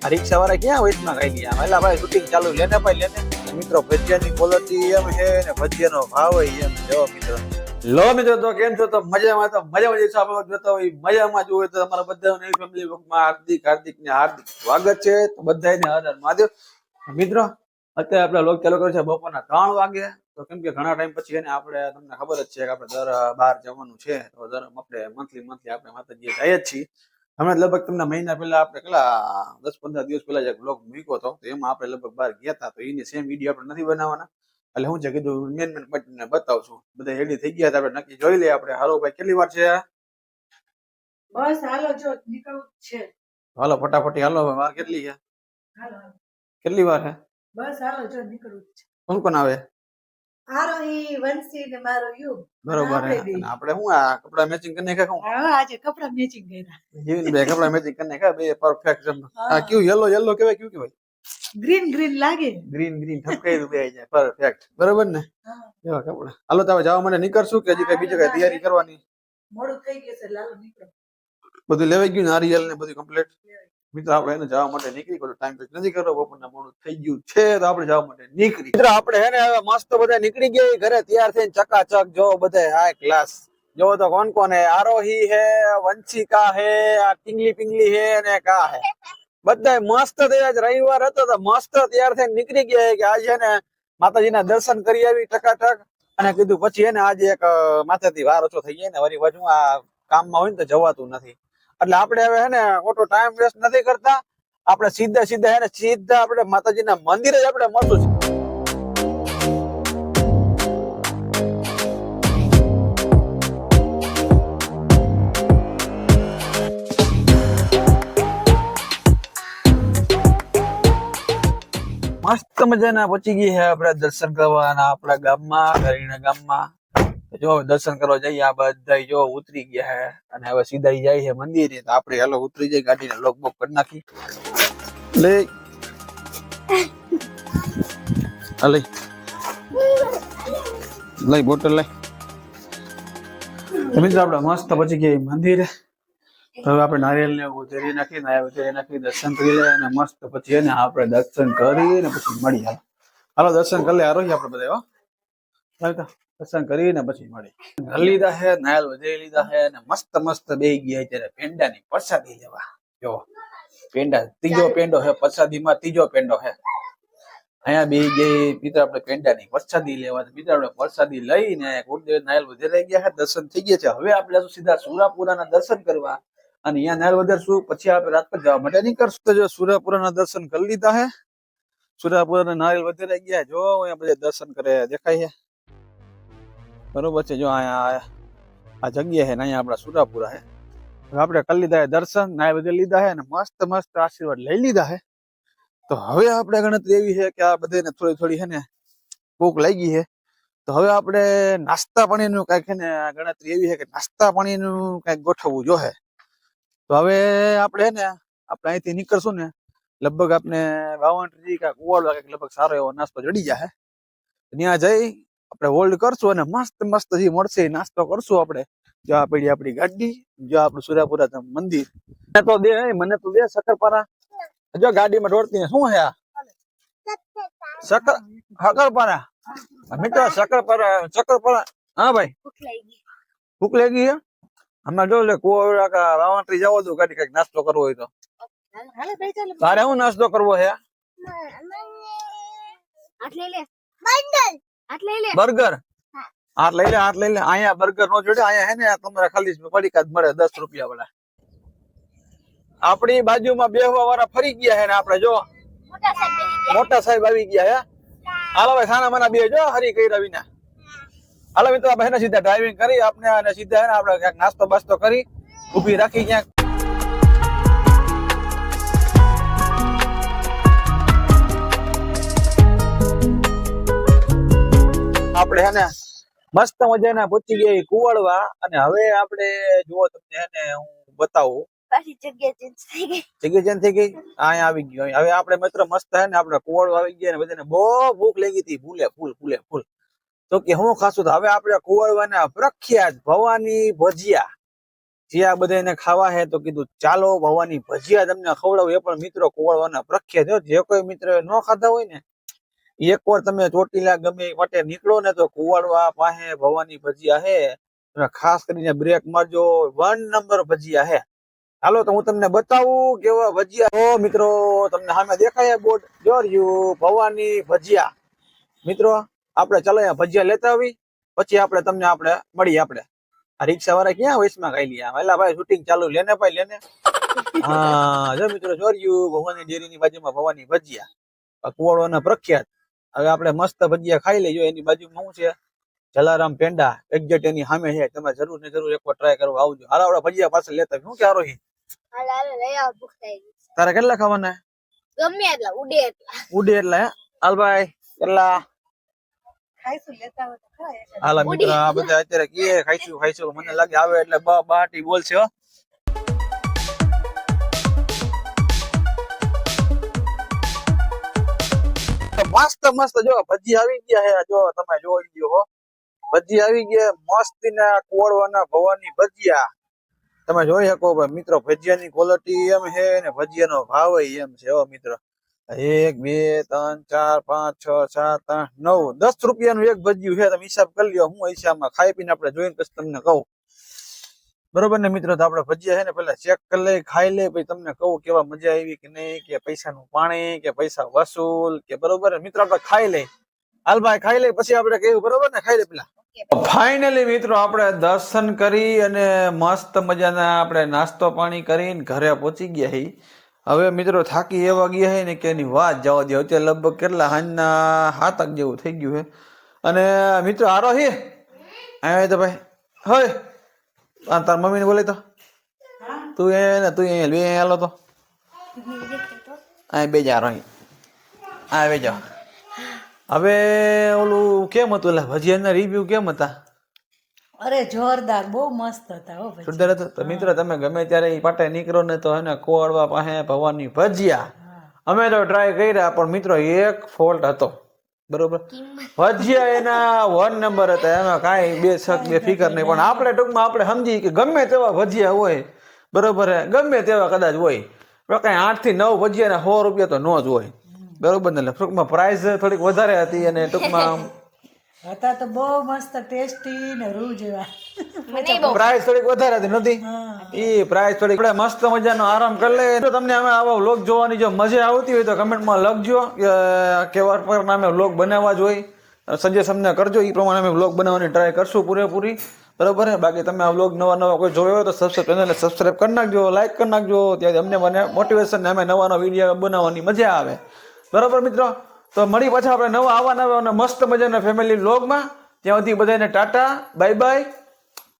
આ રિક્ષા વાળા ક્યાં વચમાં ખાઈ ગયા? એલા ભાઈ શૂટિંગ ચાલુ, લેને ભાઈ લેને. મિત્રો ભજીયાની ક્વોલિટી એમ છે ને ભજીયાનો ભાવ એમ. જો મિત્રો, લો મિત્રો, તો કેમ છો? તો મજામાં છો? આપણે જોતા હોય મજામાં જ હોય તો તમારા બધાને ફેમિલી વર્કમાં હાર્દિક હાર્દિક ને હાર્દિક સ્વાગત છે. તો બધાને હર હર મહાદેવ. મિત્રો, અત્યારે આપણે લોક ચાલુ કર્યો છે બપોરના 3 વાગે. તો કેમ કે ઘણા ટાઈમ પછી એને આપણે, તમને ખબર જ છે કે આપણે દર બહાર જવાનું છે. તો દર આપણે મંથલી આપણે માતાજી જઈએ જ છીએ. હમણાં લગભગ તમને મહિના પહેલા આપણે કેટલા 10-15 દિવસ પહેલા એક બ્લોગ મૂક્યો હતો. તો એમાં આપણે લગભગ બહાર ગયા હતા. તો એની સેમ વિડીયો આપણે નથી બનાવવાના. એટલે હું છે કીધું મેન બતાવશું. બધા રેડી થઈ ગયા હતા, આપણે નક્કી જોઈ લઈએ આપણે. હાલો ભાઈ, કેટલી વાર છે? બસ હાલો, જો નીકળવું છે. હાલો ફટાફટી હાલો. વાર કેટલી છે? હાલો કેટલી વાર છે? બસ હાલો, જો નીકળવું છે. કોણ કોણ આવે? આરોહી, વંશી ને મારો યુગ. બરોબર હે. અને આપણે શું આ કપડા મેચિંગ કરીને નાખ્યા? હા, આજે કપડા મેચિંગ કર્યા. જીવીન બે કપડા મેચિંગ કરીને નાખ્યા, બે પરફેક્ટ. આ ક્યુ યલો કહેવાય, ક્યુ કહેવાય? ગ્રીન લાગે. ગ્રીન ઠપકાઈ બે જાય પરફેક્ટ. બરોબર ને? એવા કપડા. હાલો તો હવે જવા માટે નીકળશું કે હજી કઈ બીજી કઈ તૈયારી કરવાની? મોડું થઈ ગયું છે, લાલો નીકળો. બધું લેવાઈ ગયું, નારિયેલ ને બધું કમ્પ્લીટ. મિત્રો, આપણે એને જવા માટે નીકળી પડ્યું. ટાઈમ તો નથી કરવો, બપોરના મોડું થઈ ગયું છે. તો આપણે જવા માટે નીકળી. મિત્રો, આપણે હે ને હવે મસ્ત બધા નીકળી ગયા ઘરે, તૈયાર થઈને ચકાચક. જો બધા હાઈ ક્લાસ. જો તો કોણ કોણ હે? આરોહી હે, વંશિકા હે, આ ટીંગલી પિંગલી હે અને કા હે. બધા મસ્ત તૈયાર. રવિવાર હતો તો મસ્ત તૈયાર થઈને નીકળી ગયા કે આજે ને માતાજીના દર્શન કરી આવી ટકાટક. અને કીધું પછી એને આજે એક માથેથી વાર ઓછો થઈ જાય ને, વળી પાછું આ કામમાં હોય ને તો જવાતું નથી. એટલે આપણે હવે હે ને ખોટો ટાઈમ વેસ્ટ નથી કરતા. આપણે સીધા હે ને સીધા આપણે માતાજીના મંદિરે જ આપણે મળશું. મસ્ત મજાના પહોંચી ગઈ છે આપણે દર્શન કરવાના આપણા ગામમાં, ગરીના ગામમાં. જો દર્શન કરવા જઈએ, આ બધા જો ઉતરી ગયા છે અને હવે સીધા જાય છે મંદિરે. તો આપણે હાલો ઉતરી જાય, ગાડીને લોક બોક કરી નાખી. લઈ બોટલ લઈ. મિત્રો, આપણે મસ્ત પહોંચી ગયા મંદિરે. તો હવે આપણે નારિયેલ ને ઉતરી નાખી દર્શન કરી લે અને મસ્ત પછી એને આપણે દર્શન કરીને પછી મળીએ. હાલો દર્શન કરી લે આરોહી આપણે બધા. દર્શન કરીને પછી મળી લીધા હે, નારિયેલ વધારી લીધા હે અને મસ્ત બેહી ગયા અત્યારે પેંડાની પ્રસાદી લેવા. જો પેંડા, ત્રીજો પેંડો હે પ્રસાદીમાં, ત્રીજો પેંડો હે. અહીંયા બેહી ગઈ મિત્રો આપણે પેંડાની પ્રસાદી લેવા. મિત્રો, આપણે પ્રસાદી લઈને ગુરુદેવ નારિયેલ વધારી ગયા છે, દર્શન થઈ ગયા છે. હવે આપણે સીધા સુરાપુરાના દર્શન કરવા અને અહીંયા નારિયેલ વધારશું. પછી આપણે રાજકોટ જવા માટે નીકળશું. તો જો સુરાપુરાના દર્શન કરી લીધા હે. સુરાપુરાના નારિયેલ વધારી ગયા. જો અહીંયા બધા દર્શન કરે દેખાય છે. બરોબર છે. જો અહીંયા આ જગ્યા છે ને, અહીંયા આપણા સુરાપુરા છે. આપણે કરી લીધા છે દર્શન, નારિયેલ વધારી લીધા છે અને મસ્ત આશીર્વાદ લઈ લીધા છે. તો હવે આપણે ગણતરી એવી છે કે આ બધાને થોડી છે ને ભૂખ લાગી છે. તો હવે આપણે નાસ્તા પાણીનું કઈક છે ને ગણતરી એવી છે કે નાસ્તા પાણીનું કઈક ગોઠવવું જોઈએ. તો હવે આપણે છે ને આપણે અહીંથી નીકળશું ને લગભગ આપણે વાવણટ્રી કે કુવાડવા કઈક લગભગ સારો એવો નાસ્તો જડી જાય. ત્યાં જઈ આપણે હોલ્ડ કરશું અને મસ્ત જે મળશે એ નાસ્તો કરશું આપણે. જો આ પડી આપણી ગાડી, જો આપણું સુરાપુરા મંદિર. મને તો દે શક્કરપારા. જો ગાડીમાં ઢોળતી શું છે આ? શક્કરપારા. મિત્રો, શક્કરપારા. હા ભાઈ, ભૂખ લાગી છે. હમણાં જો લે કુવાડા કા વાવણટ્રી જવો દો, ગાડી કઈક નાસ્તો કરવો હોય તો. તારે શું નાસ્તો કરવો છે? બર્ગર. હાથ લઈ લે. અહીંયા બર્ગર નો જોડે, અહીંયા હે ને તમારે ખાલી પડીકા જ મળે 10 રૂપિયા વાળા. આપણી બાજુમાં બેહવા વાળા ફરી ગયા હે ને આપણે જો મોટા સાહેબ આવી ગયા હે. હાલો ભાઈ, ખાના મના બે જો હરી કર્યા વિના. હાલો મિત્રો, આપણે એને સીધા ડ્રાઇવિંગ કરી આપણે અને સીધા હે ને આપણે ક્યાંક નાસ્તો બાસ્તો કરી ઉભી રાખી ક્યાંક. આપણે હે ને મસ્ત મજાના પહોંચી ગયા કુવાડવા. અને હવે આપણે જુઓ તમને હે ને હું બતાવું. જગ્યા ચેન્જ થઈ ગઈ. અહીંયા આવી ગયો. હવે આપણે મિત્ર મસ્ત હે ને આપણે કુવાડવા આવી ગયા ને બધાને બહુ ભૂખ લાગી હતી. ફૂલે. તો કે હું ખાશું? તો હવે આપણે કુવાડવાના પ્રખ્યાત ભવાની ભજીયા. જે આ બધાને ખાવા હે તો કીધું ચાલો ભવાની ભજીયા તમને ખવડાવું. એ પણ મિત્રો કુવાડવાના પ્રખ્યાત હો. જે કોઈ મિત્ર ન ખાધા હોય ને એકવાર તમે ચોટીલા ગમે એ માટે નીકળો ને તો કુવાડવા પાસે ભવાની ભજીયા હે. તમે ખાસ કરીને બ્રેક મારજો, 1 નંબર ભજીયા હે. હાલો તો હું તમને બતાવું કેવા ભજીયા. તો મિત્રો તમને સામે દેખાય બોર્ડ જોર્યું ભવાની ભજીયા. મિત્રો આપણે ચાલો અહીંયા ભજીયા લેતા આવી, પછી આપણે મળીએ. આપણે આ રિક્ષા વાળા ક્યાં વૈશમાં ખાઈ લઈએ. વેલા ભાઈ શૂટિંગ ચાલુ, લેને ભાઈ લેને. હા જો મિત્રો જોર્યું ભવાની ડેરીની બાજુમાં ભવાની ભજીયા, કુવાડવાના પ્રખ્યાત. હવે આપણે મસ્ત ભજીયા ખાઈ લેજો. એની બાજુમાં શું છે, જલારામ પેંડા એક્ઝેક્ટ એની સામે છે. તમે જરૂર ને જરૂર એકવાર ટ્રાય કરવા આવજો. હાલ આપણે ભજીયા પાસે લેતા શું ક્યાં રોહી? તારે કેટલા ખાવાના? ગમે એટલા ઉડે એટલા હે? હાલ ભાઈ કેટલા? ખાઈશું લેતા હોય તો ખરા એક. હાલા મિત્ર આ બધા અત્યારે કે ખાઈશું મને લાગે આવે એટલે બાટી બોલશે હો. મસ્ત જો ભજી આવી ગયા હે. જો તમે જોઈ ગયો હો, ભજી આવી ગયા મસ્તી ના કુવાડવાના ભવાની ભજીયા. તમે જોઈ શકો ભાઈ મિત્રો, ભજીયાની ક્વોલિટી એમ છે ને ભજીયાનો ભાવ એમ છે હો મિત્રો. 1 2 3 4 5 6 7 8 9 10 રૂપિયાનું એક ભજીયું છે. તમે હિસાબ કરી લ્યો. હું હિસાબમાં ખાઈ પીને આપણે જોઈને પછી તમને કહું, બરોબર ને મિત્રો? તો આપણે ભજીયા છે ને પેલા ચેક કરી લઈ, ખાઈ લે, પછી તમને કહું કેવા મજા આવી કે નહીં, કે પૈસાનું પાણી કે પૈસા વસૂલ કે બરોબર મિત્રો. આપણે ખાઈ લઈ. હાલ ભાઈ ખાઈ લઈ પછી આપણે કહ્યું, બરોબર ને? ખાઈ લે પેલા. ફાઇનલી મિત્રો આપણે દર્શન કરી અને મસ્ત મજાના આપણે નાસ્તો પાણી કરીને ઘરે પહોંચી ગયા હી. હવે મિત્રો થાકી એવા ગયા હે ને કે એની વાત જવા દે. અત્યારે લગભગ કેટલા સાંજના 7 જેવું થઈ ગયું છે. અને મિત્રો હારો હે આવ્યા તો ભાઈ હોય તાર મમ્મીને બોલે તો તું અહીંયા બે હાલો તો આ બે જા રહી આ બે જા. હવે ઓલું કેમ હતું, એટલે ભજીયાના રિવ્યુ કેમ હતા? અરે જોરદાર, બહુ મસ્ત હતા હો ભજીયા. જોરદાર હતો. તો મિત્રો તમે ગમે ત્યારે એ પાટે નીકળો ને તો એને કુવાડવા પાસે ભવાની ભજીયા અમે તો ટ્રાય કર્યા, પણ મિત્રો એક ફોલ્ટ હતો, બરોબર? ભજીયા એના 1 નંબર હતા, એમાં કાંઈ બે શક બે ફિકર નહીં. પણ આપણે ટૂંકમાં આપણે સમજી કે ગમે તેવા ભજીયા હોય, બરોબર, ગમે તેવા કદાચ હોય, પણ કાંઈ 8 થી 9 ભજીયા 100 રૂપિયા તો નો જ હોય, બરોબર ને? ટૂંકમાં પ્રાઇસ થોડીક વધારે હતી અને ટૂંકમાં હતા તો બહુ મસ્ત ટેસ્ટી ને રૂ જેવા. પ્રાઇસ થોડીક વધારે હતી નથી? એ પ્રાઇસ થોડીક આપણે મસ્ત મજાનો આરામ કરી લે. તો તમને અમે આવા વ્લોગ જોવાની જો મજા આવતી હોય તો કમેન્ટમાં લખજો કે કેવા પ્રકારના અમે વ્લોગ બનાવવા જોઈએ, સજેશન અમને કરજો. એ પ્રમાણે અમે વ્લોગ બનાવવાની ટ્રાય કરશું પૂરેપૂરી, બરોબર? બાકી તમે આ વ્લોગ નવા કોઈ જોયો હોય તો ચેનલને સબસ્ક્રાઈબ કરી નાખજો, લાઈક કરી નાખજો. ત્યાંથી અમને મને મોટિવેશન ને અમે નવા વિડીયો બનાવવાની મજા આવે, બરોબર મિત્રો? તો મળી પાછા આપણે નવા અને મસ્ત મજાના ફેમિલી વ્લોગમાં. ત્યાં સુધી બધાને ટાટા, બાય બાય.